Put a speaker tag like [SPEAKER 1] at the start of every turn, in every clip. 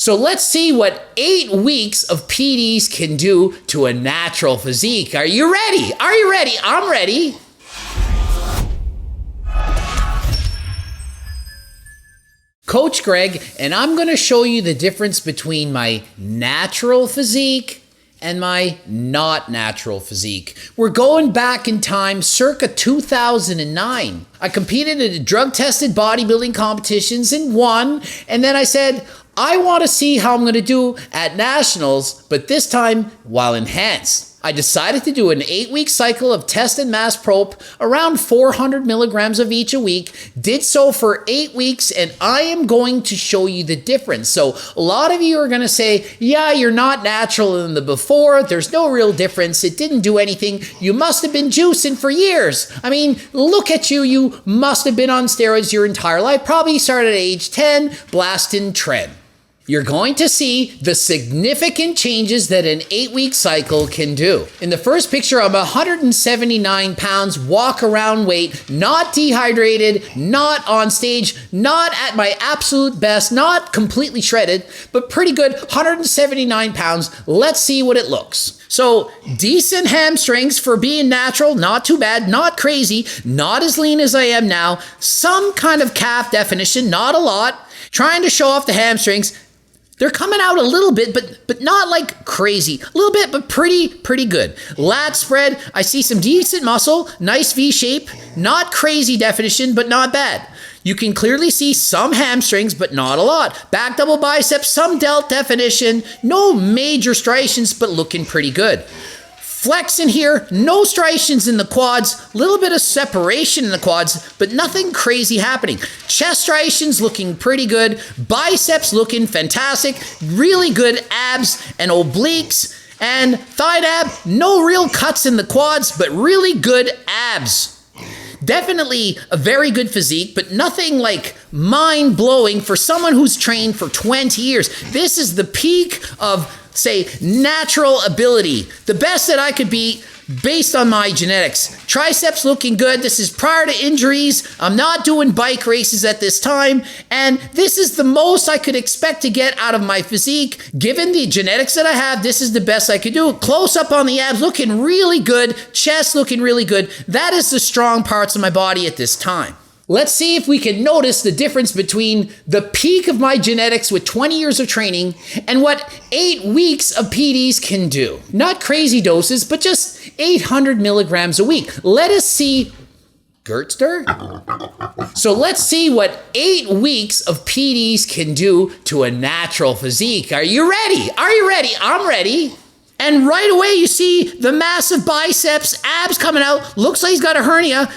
[SPEAKER 1] So let's see what 8 weeks of PEDs can do to a natural physique. Are you ready? Are you ready? I'm ready. Coach Greg, and I'm going to show you the difference between my natural physique and my not natural physique. We're going back in time circa 2009. I competed in drug-tested bodybuilding competitions and won, and then I said, I want to see how I'm going to do at nationals, but this time while enhanced. I decided to do an 8-week cycle of test and mass prop, around 400 milligrams of each a week. Did so for 8 weeks, and I am going to show you the difference. So a lot of you are going to say, yeah, you're not natural in the before. There's no real difference. It didn't do anything. You must have been juicing for years. I mean, look at you. You must have been on steroids your entire life. Probably started at age 10, blasting tren. You're going to see the significant changes that an 8-week cycle can do. In the first picture, I'm 179 pounds, walk around weight, not dehydrated, not on stage, not at my absolute best, not completely shredded, but pretty good, 179 pounds. Let's see what it looks. So decent hamstrings for being natural, not too bad, not crazy, not as lean as I am now, some kind of calf definition, not a lot, trying to show off the hamstrings. They're coming out a little bit, but not like crazy. A little bit, but pretty good. Lat spread, I see some decent muscle, nice V shape, not crazy definition, but not bad. You can clearly see some hamstrings, but not a lot. Back double biceps, some delt definition, no major striations, but looking pretty good. Flex in here, no striations in the quads, little bit of separation in the quads, but nothing crazy happening. Chest striations looking pretty good, biceps looking fantastic, really good abs and obliques, and thigh ab, no real cuts in the quads, but really good abs. Definitely a very good physique, but nothing like mind-blowing for someone who's trained for 20 years. This is the peak of, say, natural ability. The best that I could be based on my genetics. Triceps looking good. This is prior to injuries. I'm not doing bike races at this time. And this is the most I could expect to get out of my physique. Given the genetics that I have, this is the best I could do. Close up on the abs, looking really good. Chest looking really good. That is the strong parts of my body at this time. Let's see if we can notice the difference between the peak of my genetics with 20 years of training and what 8 weeks of PEDs can do. Not crazy doses, but just 800 milligrams a week. Let us see. Gertster? So let's see what 8 weeks of PEDs can do to a natural physique. Are you ready? Are you ready? I'm ready. And right away you see the massive biceps, abs coming out. Looks like he's got a hernia.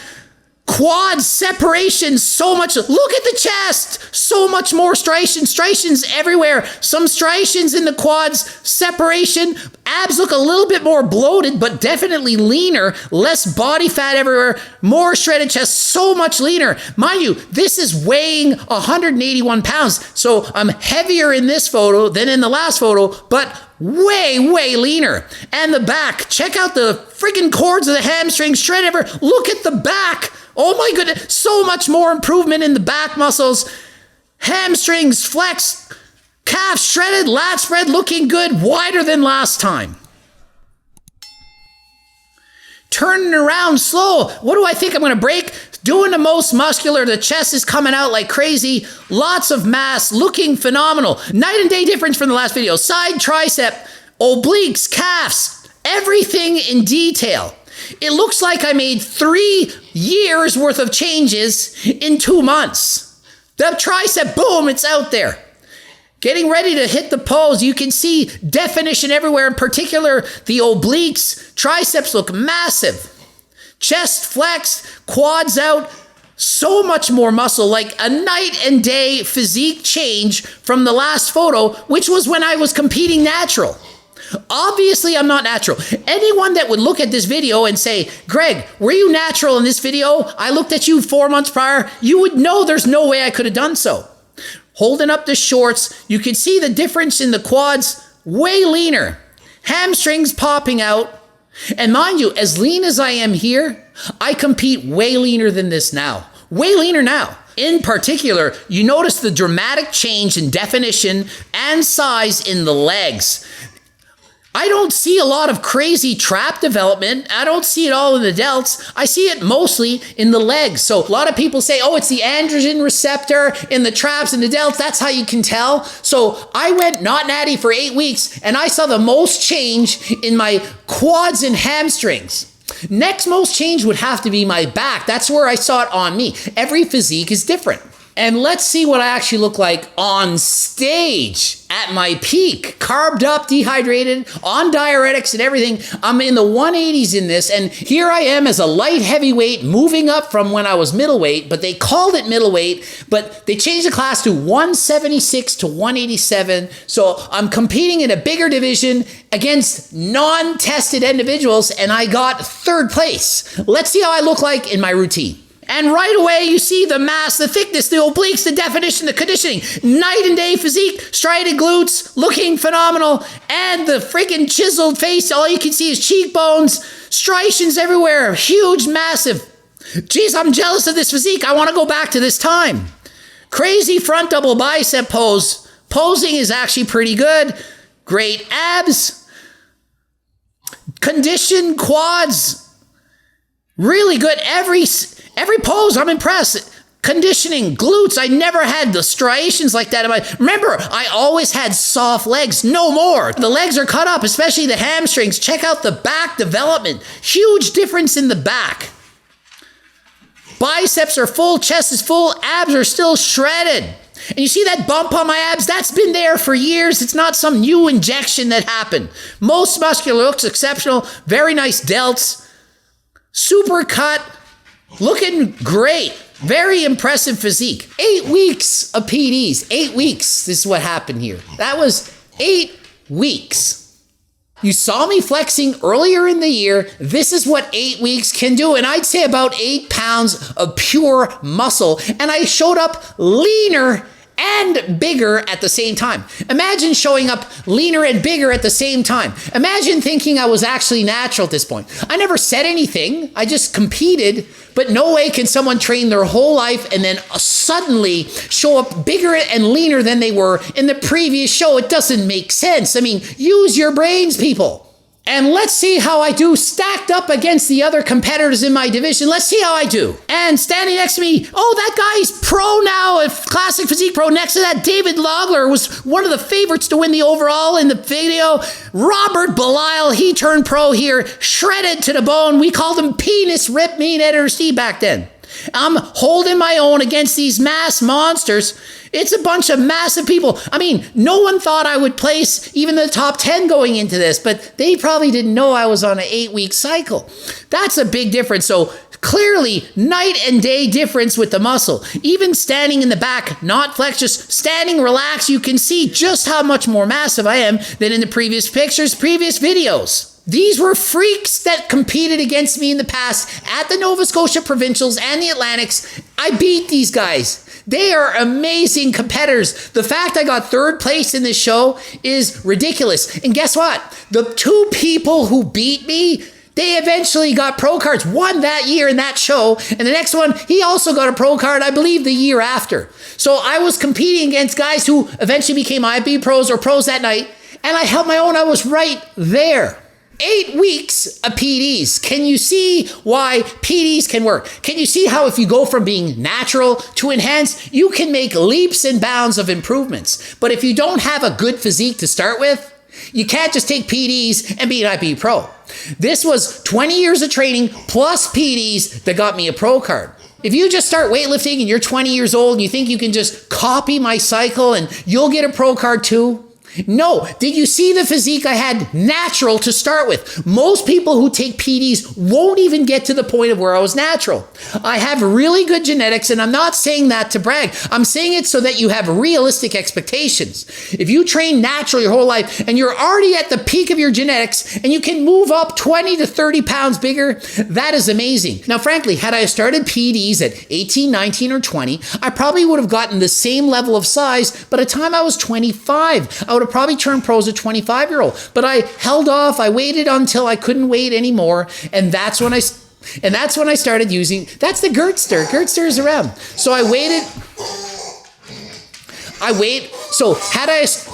[SPEAKER 1] Quad separation, so much. Look at the chest, so much more striations everywhere. Some striations in the quads, separation. Abs look a little bit more bloated, but definitely leaner. Less body fat everywhere, more shredded chest, so much leaner. Mind you, this is weighing 181 pounds, so I'm heavier in this photo than in the last photo, but way leaner. And the back, check out the freaking cords of the hamstrings, shred everywhere. Look at the back. Oh my goodness, so much more improvement in the back muscles. Hamstrings flexed, calves shredded, lat spread looking good, wider than last time. Turning around slow. What do I think I'm going to break? Doing the most muscular. The chest is coming out like crazy. Lots of mass, looking phenomenal. Night and day difference from the last video. Side tricep, obliques, calves, everything in detail. It looks like I made 3 years worth of changes in 2 months. The tricep, boom, it's out there. Getting ready to hit the pose. You can see definition everywhere, in particular the obliques. Triceps look massive. Chest flexed, quads out. So much more muscle, like a night and day physique change from the last photo, which was when I was competing natural. Obviously, I'm not natural. Anyone that would look at this video and say, Greg, were you natural in this video? I looked at you 4 months prior. You would know there's no way I could have done so. Holding up the shorts, you can see the difference in the quads, way leaner. Hamstrings popping out. And mind you, as lean as I am here, I compete way leaner than this now. Way leaner now. In particular, you notice the dramatic change in definition and size in the legs. I don't see a lot of crazy trap development. I don't see it all in the delts. I see it mostly in the legs. So a lot of people say, oh, it's the androgen receptor in the traps and the delts. That's how you can tell. So I went not natty for 8 weeks and I saw the most change in my quads and hamstrings. Next most change would have to be my back. That's where I saw it on me. Every physique is different. And let's see what I actually look like on stage at my peak. Carved up, dehydrated, on diuretics and everything. I'm in the 180s in this, and here I am as a light heavyweight moving up from when I was middleweight, but they called it middleweight, but they changed the class to 176 to 187. So I'm competing in a bigger division against non-tested individuals, and I got 3rd place. Let's see how I look like in my routine. And right away, you see the mass, the thickness, the obliques, the definition, the conditioning. Night and day physique, striated glutes, looking phenomenal. And the freaking chiseled face, all you can see is cheekbones, striations everywhere, huge, massive. Geez, I'm jealous of this physique. I want to go back to this time. Crazy front double bicep pose. Posing is actually pretty good. Great abs. Conditioned quads. Really good. Every pose, I'm impressed. Conditioning, glutes, I never had the striations like that. Remember, I always had soft legs, no more. The legs are cut up, especially the hamstrings. Check out the back development. Huge difference in the back. Biceps are full, chest is full, abs are still shredded. And you see that bump on my abs? That's been there for years. It's not some new injection that happened. Most muscular looks exceptional, very nice delts, super cut, looking great. Very impressive physique. 8 weeks of PEDs. 8 weeks. This is what happened here. That was 8 weeks. You saw me flexing earlier in the year. This is what 8 weeks can do. And I'd say about 8 pounds of pure muscle. And I showed up leaner and bigger at the same time. Imagine showing up leaner and bigger at the same time. Imagine thinking I was actually natural at this point. I never said anything. I just competed, but no way can someone train their whole life and then suddenly show up bigger and leaner than they were in the previous show. It doesn't make sense. I mean, use your brains, people. And let's see how I do stacked up against the other competitors in my division. Let's see how I do. And standing next to me, oh, that guy's pro now, a classic physique pro. Next to that, David Logler was one of the favorites to win the overall in the video. Robert Belial, he turned pro here, shredded to the bone. We called him penis rip mean editor Steve back then. I'm holding my own against these mass monsters. It's a bunch of massive people. I mean, no one thought I would place even the top 10 going into this, but they probably didn't know I was on an 8-week cycle. That's a big difference. So clearly, night and day difference with the muscle. Even standing in the back, not flex, just standing relaxed, you can see just how much more massive I am than in the previous pictures, previous videos. These were freaks that competed against me in the past at the Nova Scotia Provincials and the Atlantics. I beat these guys. They are amazing competitors. The fact I got 3rd place in this show is ridiculous. And guess what? The 2 people who beat me, they eventually got pro cards. One that year in that show, and the next one, he also got a pro card, I believe, the year after. So I was competing against guys who eventually became IB pros or pros that night, and I held my own. I was right there. 8 weeks of PEDs. Can you see why PEDs can work? Can you see how if you go from being natural to enhanced, you can make leaps and bounds of improvements? But if you don't have a good physique to start with, you can't just take PEDs and be an IB pro. This was 20 years of training plus PEDs that got me a pro card. If you just start weightlifting and you're 20 years old and you think you can just copy my cycle and you'll get a pro card too, no. Did you see the physique I had natural to start with? Most people who take PEDs won't even get to the point of where I was natural. I have really good genetics, and I'm not saying that to brag. I'm saying it so that you have realistic expectations. If you train natural your whole life and you're already at the peak of your genetics and you can move up 20 to 30 pounds bigger, that is amazing. Now, frankly, had I started PEDs at 18, 19, or 20, I probably would have gotten the same level of size by the time I was 25. I would have probably turned pro as a 25-year-old. But I held off. I waited until I couldn't wait anymore. And that's when I And that's when I started using, that's the Gertster. Gertster is around. So I waited. So had I, it's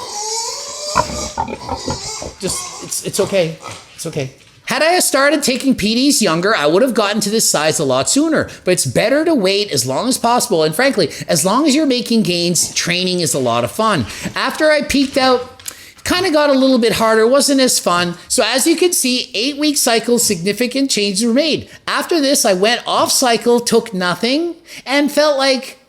[SPEAKER 1] okay. It's okay. Had I started taking PEDs younger, I would have gotten to this size a lot sooner. But it's better to wait as long as possible. And frankly, as long as you're making gains, training is a lot of fun. After I peaked out, kind of got a little bit harder, wasn't as fun. So as you can see, 8-week cycles, significant changes were made. After this, I went off cycle, took nothing, and felt like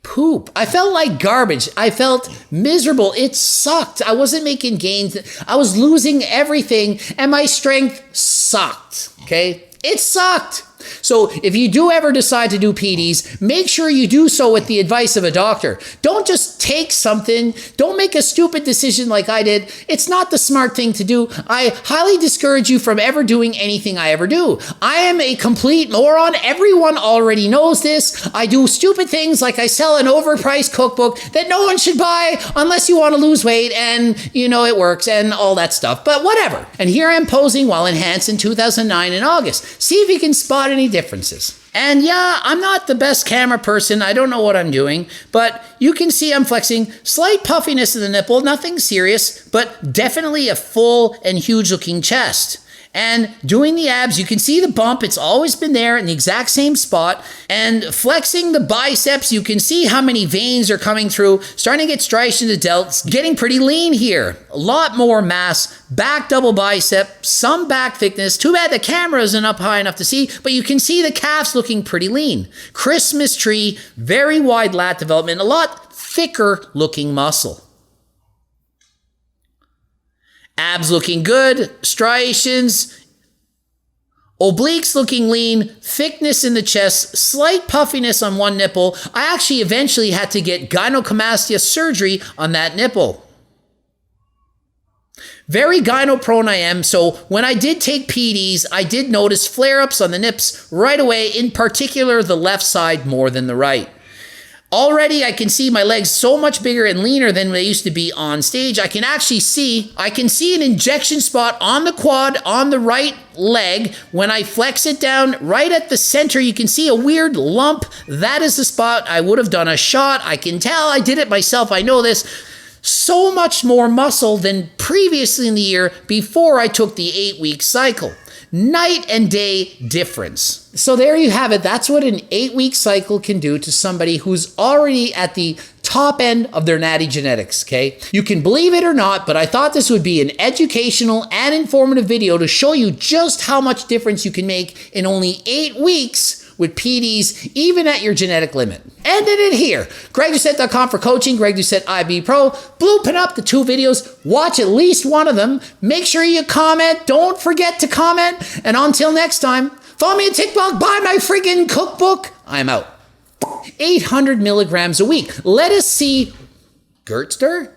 [SPEAKER 1] poop. I felt like garbage. I felt miserable. It sucked. I wasn't making gains. I was losing everything, and my strength sucked. Okay? It sucked. So if you do ever decide to do PEDs, make sure you do so with the advice of a doctor. Don't just take something. Don't make a stupid decision like I did. It's not the smart thing to do. I highly discourage you from ever doing anything I ever do. I am a complete moron. Everyone already knows this. I do stupid things like I sell an overpriced cookbook that no one should buy unless you want to lose weight, and you know it works and all that stuff. But whatever. And here I'm posing while enhanced in 2009 in August. See if you can spot any differences. And yeah, I'm not the best camera person. I don't know what I'm doing, but you can see I'm flexing. Slight puffiness in the nipple, nothing serious, but definitely a full and huge looking chest. And doing the abs, you can see the bump. It's always been there in the exact same spot. And flexing the biceps, you can see how many veins are coming through. Starting to get striations in the delts. Getting pretty lean here. A lot more mass. Back double bicep. Some back thickness. Too bad the camera isn't up high enough to see, but you can see the calves looking pretty lean. Christmas tree. Very wide lat development. A lot thicker looking muscle. Abs looking good, striations, obliques looking lean, thickness in the chest, slight puffiness on one nipple. I actually eventually had to get gynecomastia surgery on that nipple. Very gyno-prone I am, so when I did take PEDs, I did notice flare-ups on the nips right away, in particular the left side more than the right. Already I can see my legs so much bigger and leaner than they used to be on stage. I can see an injection spot on the quad on the right leg. When I flex it down right at the center, you can see a weird lump. That is the spot I would have done a shot. I can tell I did it myself. I know this. So much more muscle than previously in the year before I took the 8-week cycle. Night and day difference. So there you have it. That's what an 8-week cycle can do to somebody who's already at the top end of their Natty genetics, okay? You can believe it or not, but I thought this would be an educational and informative video to show you just how much difference you can make in only 8 weeks with PEDs, even at your genetic limit. Ended it here. GregDoucette.com for coaching, Greg Doucette IB Pro. Blooping up the 2 videos. Watch at least one of them. Make sure you comment. Don't forget to comment. And until next time, follow me on TikTok. Buy my friggin' cookbook. I'm out. 800 milligrams a week. Let us see. Gertster?